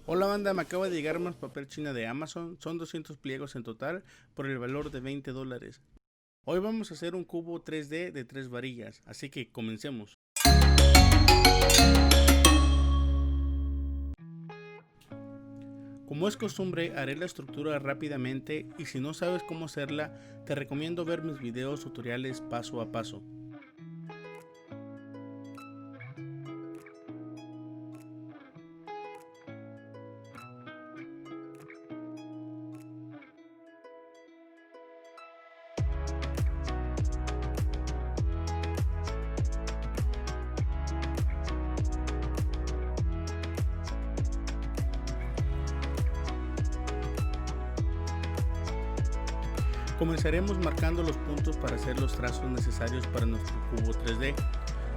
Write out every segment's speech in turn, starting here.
Hola banda, me acaba de llegar más papel china de Amazon, son 200 pliegos en total por el valor de $20. Hoy vamos a hacer un cubo 3D de 3 varillas, así que comencemos. Como es costumbre, haré la estructura rápidamente y si no sabes cómo hacerla, te recomiendo ver mis videos tutoriales paso a paso. Comenzaremos marcando los puntos para hacer los trazos necesarios para nuestro cubo 3D.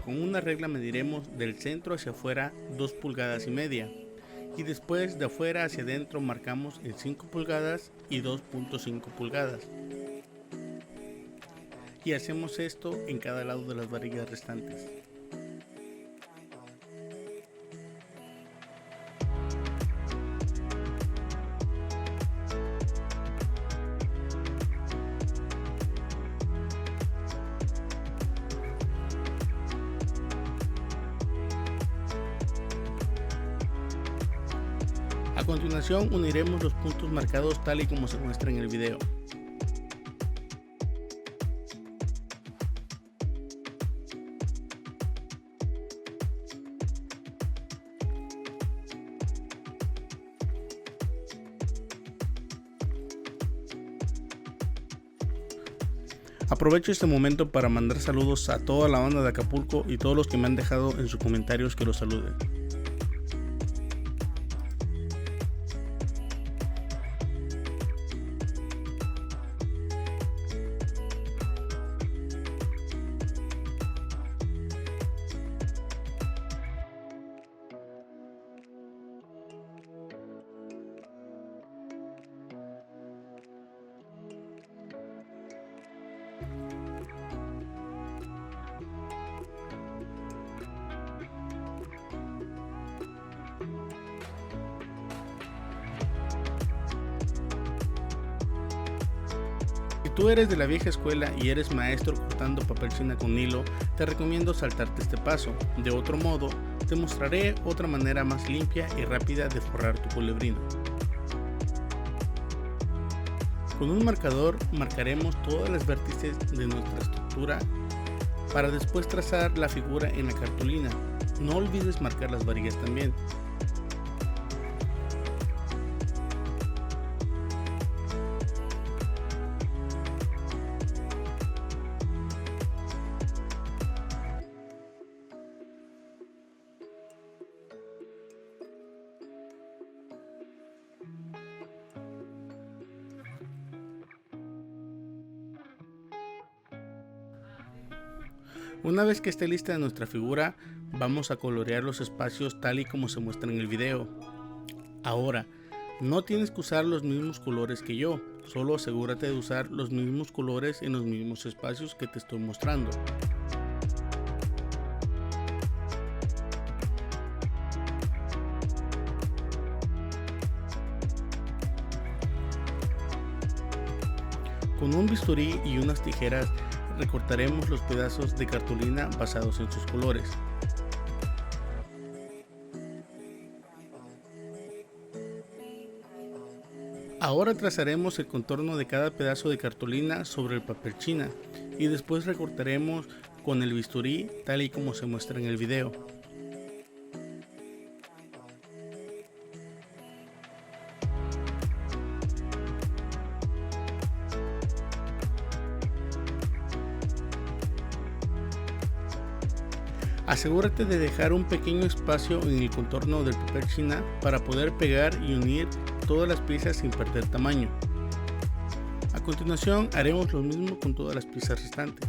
Con una regla mediremos del centro hacia afuera 2,5 pulgadas y después de afuera hacia adentro marcamos en 5 pulgadas y 2,5 pulgadas. Y hacemos esto en cada lado de las varillas restantes. A continuación uniremos los puntos marcados tal y como se muestra en el video. Aprovecho este momento para mandar saludos a toda la banda de Acapulco y todos los que me han dejado en sus comentarios que los saluden. Si tú eres de la vieja escuela y eres maestro cortando papel china con hilo, te recomiendo saltarte este paso. De otro modo, te mostraré otra manera más limpia y rápida de forrar tu culebrino. Con un marcador marcaremos todas las vértices de nuestra estructura para después trazar la figura en la cartulina. No olvides marcar las varillas también. Una vez que esté lista nuestra figura, vamos a colorear los espacios tal y como se muestra en el video. Ahora, no tienes que usar los mismos colores que yo, solo asegúrate de usar los mismos colores en los mismos espacios que te estoy mostrando. Con un bisturí y unas tijeras recortaremos los pedazos de cartulina basados en sus colores. Ahora trazaremos el contorno de cada pedazo de cartulina sobre el papel china y después recortaremos con el bisturí tal y como se muestra en el video. Asegúrate de dejar un pequeño espacio en el contorno del papel china para poder pegar y unir todas las piezas sin perder tamaño. A continuación haremos lo mismo con todas las piezas restantes.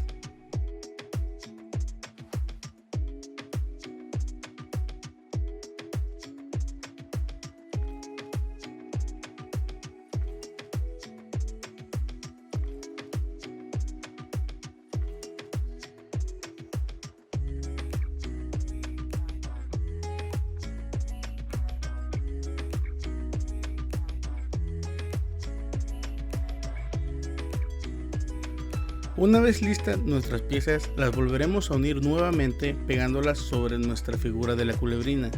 Una vez listas nuestras piezas, las volveremos a unir nuevamente pegándolas sobre nuestra figura de la culebrina.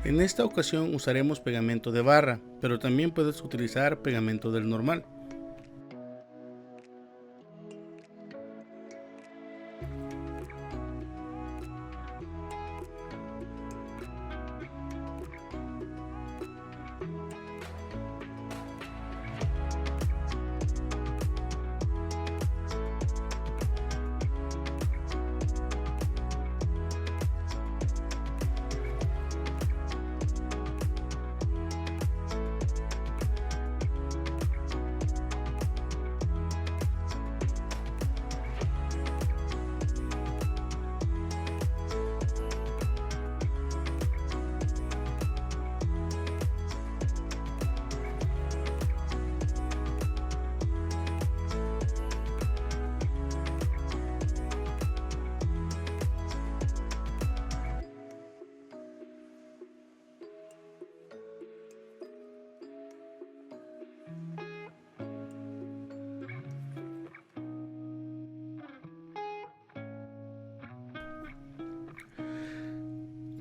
En esta ocasión usaremos pegamento de barra, pero también puedes utilizar pegamento del normal.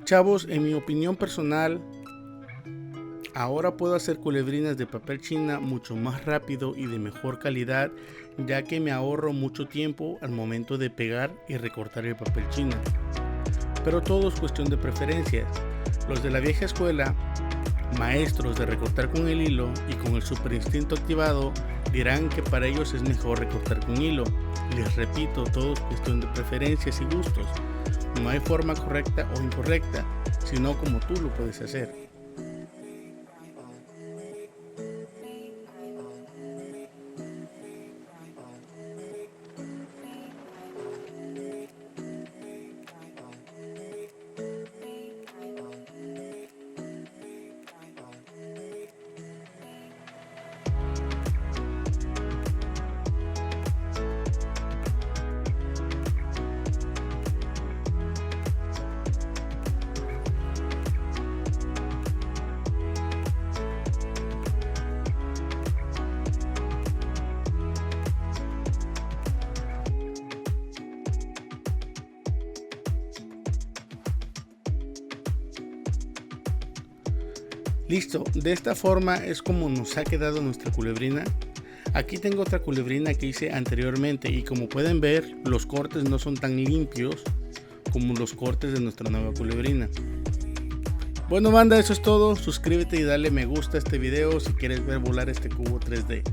Chavos, en mi opinión personal, ahora puedo hacer culebrinas de papel china mucho más rápido y de mejor calidad, ya que me ahorro mucho tiempo al momento de pegar y recortar el papel china. Pero todo es cuestión de preferencias. Los de la vieja escuela, maestros de recortar con el hilo y con el super instinto activado, dirán que para ellos es mejor recortar con hilo. Les repito, todo es cuestión de preferencias y gustos. No hay forma correcta o incorrecta, sino como tú lo puedes hacer. Listo, de esta forma es como nos ha quedado nuestra culebrina. Aquí tengo otra culebrina que hice anteriormente y como pueden ver, los cortes no son tan limpios como los cortes de nuestra nueva culebrina. Bueno banda, eso es todo. Suscríbete y dale me gusta a este video si quieres ver volar este cubo 3D.